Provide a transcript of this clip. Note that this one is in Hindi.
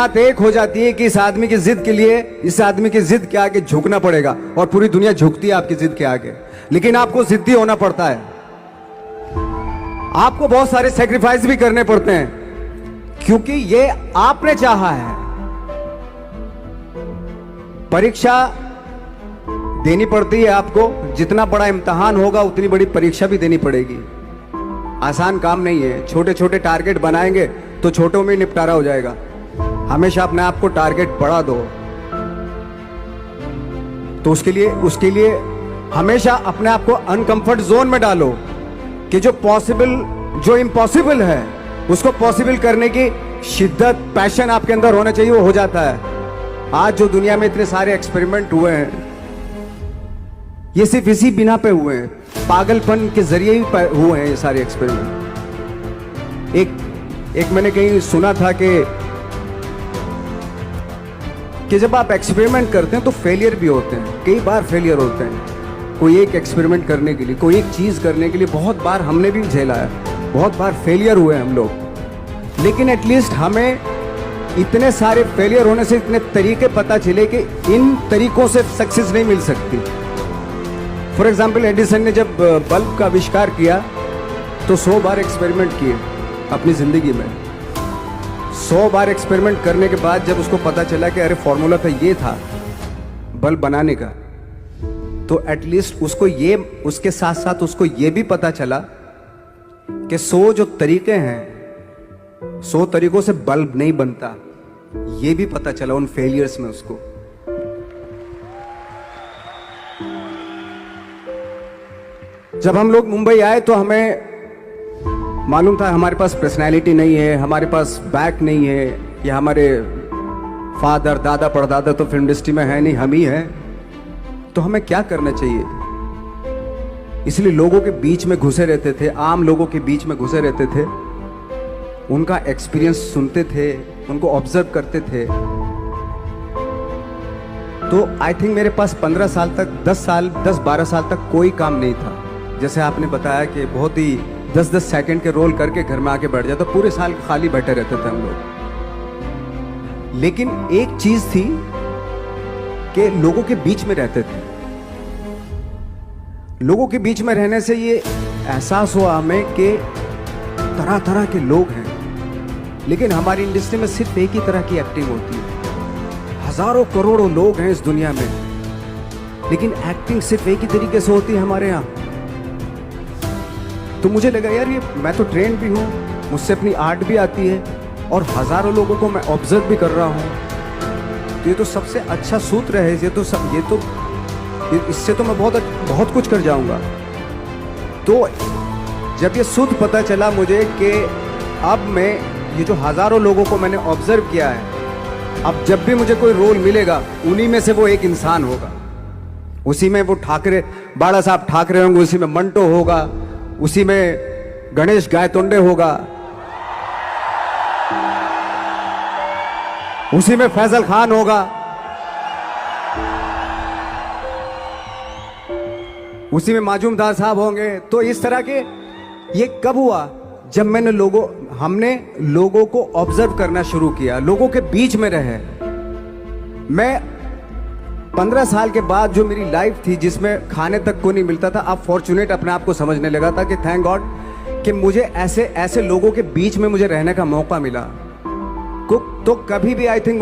बात एक हो जाती है कि इस आदमी की जिद के लिए, इस आदमी की जिद के आगे झुकना पड़ेगा, और पूरी दुनिया झुकती है आपकी जिद के आगे, लेकिन आपको जिद्दी होना पड़ता है। आपको बहुत सारे सेक्रीफाइस भी करने पड़ते हैं, क्योंकि ये आपने चाहा है। परीक्षा देनी पड़ती है आपको, जितना बड़ा इम्तिहान होगा उतनी बड़ी परीक्षा भी देनी पड़ेगी। आसान काम नहीं है। छोटे छोटे टारगेट बनाएंगे तो छोटों में निपटारा हो जाएगा। हमेशा अपने आप को टारगेट बढ़ा दो, तो उसके लिए हमेशा अपने आप को अनकंफर्ट जोन में डालो कि जो इम्पॉसिबल है उसको पॉसिबल करने की शिद्दत, पैशन आपके अंदर होना चाहिए, वो हो जाता है। आज जो दुनिया में इतने सारे एक्सपेरिमेंट हुए हैं, ये सिर्फ इसी बिना पे हुए हैं, पागलपन के जरिए ही हुए हैं ये सारे एक्सपेरिमेंट। एक मैंने कहीं सुना था कि जब आप एक्सपेरिमेंट करते हैं तो फेलियर भी होते हैं, कई बार फेलियर होते हैं। कोई एक एक्सपेरिमेंट करने के लिए, कोई एक चीज करने के लिए बहुत बार हमने भी झेला है, बहुत बार फेलियर हुए हम लोग, लेकिन एटलीस्ट हमें इतने सारे फेलियर होने से इतने तरीके पता चले कि इन तरीकों से सक्सेस नहीं मिल सकती। फॉर एग्जाम्पल, एडिसन ने जब बल्ब का आविष्कार किया तो 100 बार एक्सपेरिमेंट किए अपनी जिंदगी में। 100 बार एक्सपेरिमेंट करने के बाद जब उसको पता चला कि अरे फॉर्मूला तो ये था बल्ब बनाने का, तो एटलीस्ट उसके साथ साथ उसको ये भी पता चला कि 100 जो तरीके हैं, 100 तरीकों से बल्ब नहीं बनता, ये भी पता चला उन फेलियर्स में उसको। जब हम लोग मुंबई आए तो हमें मालूम था हमारे पास पर्सनैलिटी नहीं है, हमारे पास बैक नहीं है, या हमारे फादर, दादा, परदादा तो फिल्म इंडस्ट्री में है नहीं, हम ही हैं, तो हमें क्या करना चाहिए। इसलिए लोगों के बीच में घुसे रहते थे, आम लोगों के बीच में घुसे रहते थे, उनका एक्सपीरियंस सुनते थे, उनको ऑब्जर्व करते थे। तो आई थिंक मेरे पास 15 साल तक, 10-12 साल तक कोई काम नहीं था। जैसे आपने बताया कि बहुत ही 10-10 सेकंड के रोल करके घर में आके बैठ जाता, तो पूरे साल खाली बैठे रहते थे हम लोग। लेकिन एक चीज थी कि लोगों के बीच में रहते थे। लोगों के बीच में रहने से ये एहसास हुआ हमें कि तरह तरह के लोग हैं, लेकिन हमारी इंडस्ट्री में सिर्फ एक ही तरह की एक्टिंग होती है। हजारों करोड़ों लोग हैं इस दुनिया में, लेकिन एक्टिंग सिर्फ एक ही तरीके से होती है हमारे यहाँ। तो मुझे लगा यार, ये मैं तो ट्रेन भी हूँ, मुझसे अपनी आर्ट भी आती है, और हजारों लोगों को मैं ऑब्जर्व भी कर रहा हूँ, तो ये तो सबसे अच्छा सूत्र है। इससे तो मैं बहुत कुछ कर जाऊंगा। तो जब ये सूत्र पता चला मुझे कि अब मैं ये जो हजारों लोगों को मैंने ऑब्जर्व किया है, अब जब भी मुझे कोई रोल मिलेगा उन्हीं में से वो एक इंसान होगा। उसी में वो बाड़ा साहब ठाकरे होंगे, उसी में मंटो होगा, उसी में गणेश गायतोंडे होगा, उसी में फैजल खान होगा, उसी में माजूमदार साहब होंगे। तो इस तरह के, ये कब हुआ? जब हमने लोगों को ऑब्जर्व करना शुरू किया, लोगों के बीच में रहे। मैं 15 साल के बाद जो मेरी लाइफ थी, जिसमें खाने तक को नहीं मिलता था, अब फॉर्चुनेट अपने आप को समझने लगा था कि थैंक गॉड कि मुझे ऐसे लोगों के बीच में मुझे रहने का मौका मिला। तो कभी भी आई थिंक